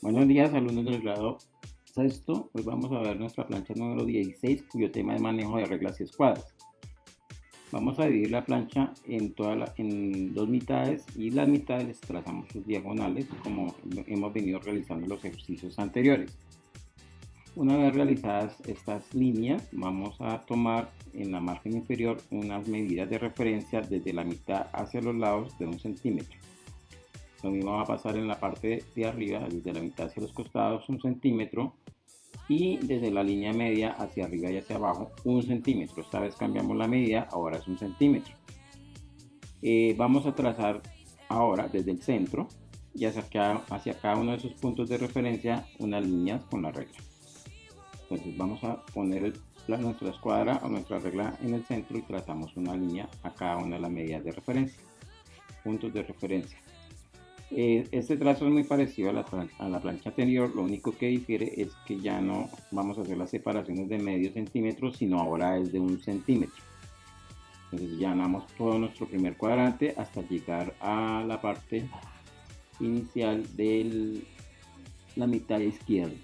Buenos días, alumnos del grado sexto. Hoy vamos a ver nuestra plancha número 16, cuyo tema es manejo de reglas y escuadras. Vamos a dividir la plancha en dos mitades y las mitades les trazamos sus diagonales como hemos venido realizando en los ejercicios anteriores. Una vez realizadas estas líneas, vamos a tomar en la margen inferior unas medidas de referencia desde la mitad hacia los lados de 1 centímetro. Lo mismo va a pasar en la parte de arriba, desde la mitad hacia los costados 1 centímetro y desde la línea media hacia arriba y hacia abajo 1 centímetro. Esta vez cambiamos la medida, ahora es 1 centímetro. Vamos a trazar ahora desde el centro y hacia cada uno de esos puntos de referencia unas líneas con la regla. Entonces vamos a poner nuestra escuadra o nuestra regla en el centro y trazamos una línea a cada una de las medidas de referencia, puntos de referencia. Este trazo es muy parecido a la plancha anterior, lo único que difiere es que ya no vamos a hacer las separaciones de medio centímetro, sino ahora es de 1 centímetro. Entonces llenamos todo nuestro primer cuadrante hasta llegar a la parte inicial de la mitad izquierda.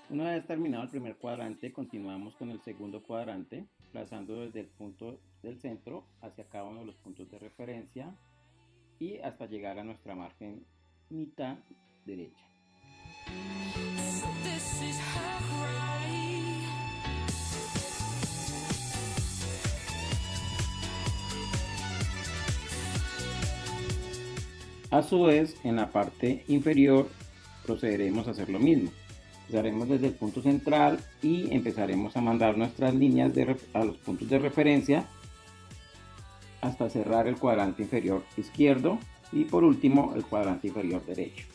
Una vez terminado el primer cuadrante, continuamos con el segundo cuadrante, trazando desde el punto del centro hacia cada uno de los puntos de referencia y hasta llegar a nuestra margen mitad derecha. A su vez, en la parte inferior procederemos a hacer lo mismo. Empezaremos desde el punto central y empezaremos a mandar nuestras líneas a los puntos de referencia hasta cerrar el cuadrante inferior izquierdo y por último el cuadrante inferior derecho.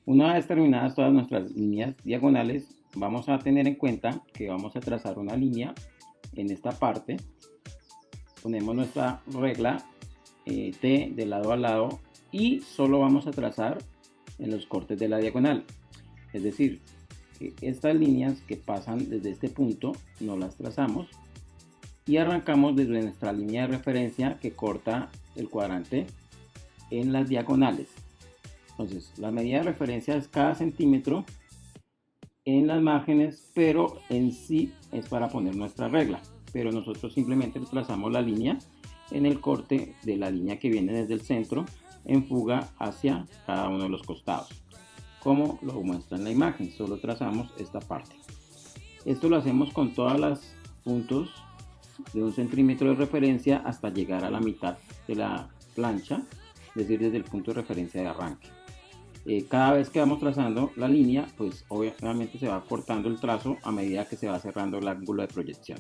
Una vez terminadas todas nuestras líneas diagonales, vamos a tener en cuenta que vamos a trazar una línea en esta parte. Ponemos nuestra regla T de lado a lado y solo vamos a trazar en los cortes de la diagonal. Es decir, que estas líneas que pasan desde este punto no las trazamos y arrancamos desde nuestra línea de referencia que corta el cuadrante en las diagonales. Entonces, la medida de referencia es cada centímetro en las márgenes, pero en sí es para poner nuestra regla. Pero nosotros simplemente trazamos la línea en el corte de la línea que viene desde el centro en fuga hacia cada uno de los costados. Como lo muestra en la imagen, solo trazamos esta parte. Esto lo hacemos con todos los puntos de 1 centímetro de referencia hasta llegar a la mitad de la plancha, es decir, desde el punto de referencia de arranque. Cada vez que vamos trazando la línea, pues obviamente se va cortando el trazo a medida que se va cerrando el ángulo de proyección.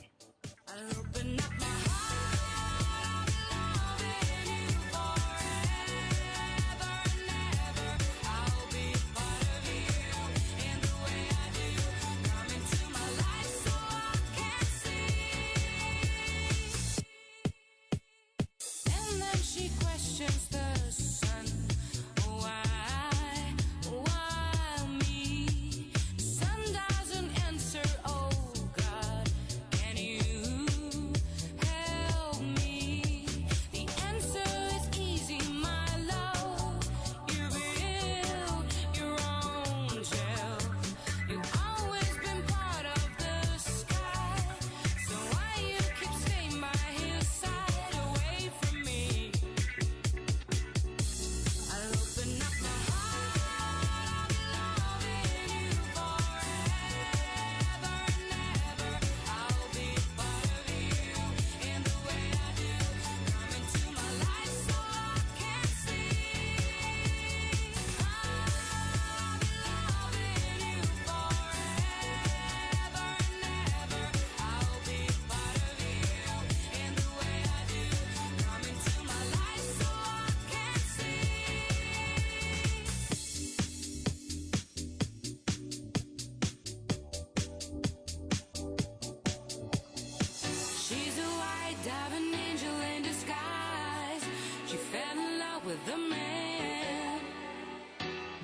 The man,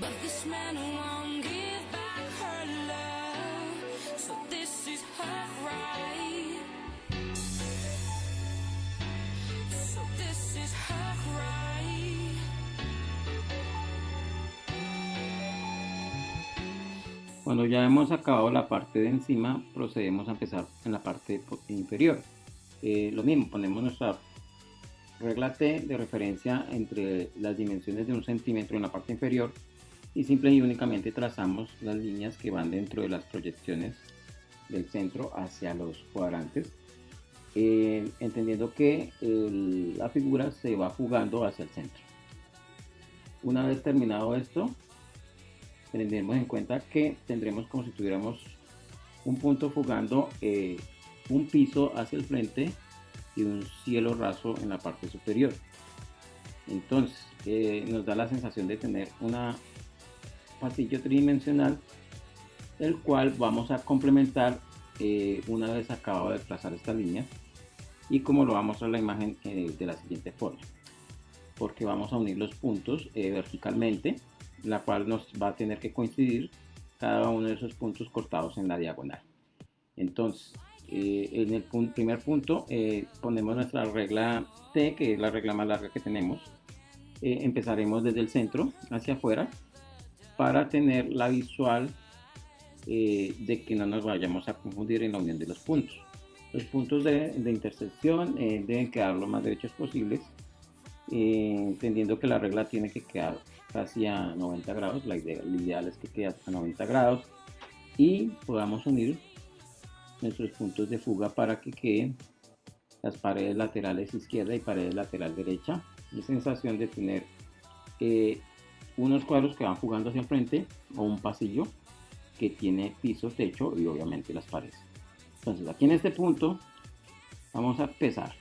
but this man won't give back her love, so this is her right. So this is her right. Cuando ya hemos acabado la parte de encima, procedemos a empezar en la parte inferior. Lo mismo, ponemos nuestra regla T de referencia entre las dimensiones de 1 centímetro en la parte inferior y simple y únicamente trazamos las líneas que van dentro de las proyecciones del centro hacia los cuadrantes, entendiendo que la figura se va fugando hacia el centro. Una vez terminado esto, tendremos en cuenta que tendremos como si tuviéramos un punto fugando un piso hacia el frente y un cielo raso en la parte superior. Entonces nos da la sensación de tener un pasillo tridimensional, el cual vamos a complementar una vez acabado de trazar esta línea, y como lo vamos a mostrar la imagen de la siguiente forma, porque vamos a unir los puntos verticalmente, la cual nos va a tener que coincidir cada uno de esos puntos cortados en la diagonal. Entonces en el primer punto ponemos nuestra regla T, que es la regla más larga que tenemos. Empezaremos desde el centro hacia afuera para tener la visual de que no nos vayamos a confundir en la unión de los puntos. Los puntos de intersección deben quedar lo más derechos posibles, entendiendo que la regla tiene que quedar casi a 90 grados. La ideal es que quede a 90 grados y podamos unir nuestros puntos de fuga para que queden las paredes laterales izquierda y paredes lateral derecha. La sensación de tener unos cuadros que van fugando hacia el frente o un pasillo que tiene piso, techo y obviamente las paredes. Entonces aquí en este punto vamos a empezar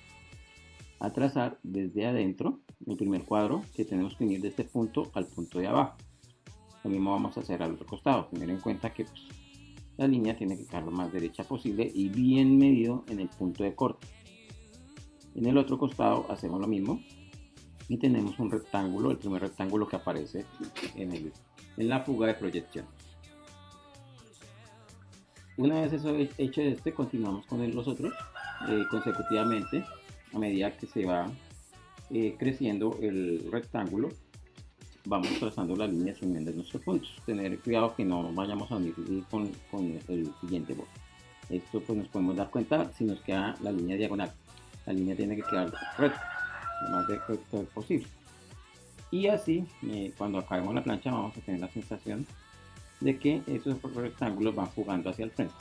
a trazar desde adentro el primer cuadro, que tenemos que unir de este punto al punto de abajo. Lo mismo vamos a hacer al otro costado. Tener en cuenta que la línea tiene que quedar lo más derecha posible y bien medido en el punto de corte. En el otro costado hacemos lo mismo y tenemos un rectángulo, el primer rectángulo que aparece en la fuga de proyección. Una vez eso hecho continuamos con los otros consecutivamente a medida que se va creciendo el rectángulo. Vamos trazando las líneas uniendo nuestros puntos. Tener cuidado que no vayamos a unir con el siguiente borde. Esto pues nos podemos dar cuenta si nos queda la línea diagonal. La línea tiene que quedar recta, lo más recto posible. Y así, cuando acabemos la plancha, vamos a tener la sensación de que esos rectángulos van fugando hacia el frente.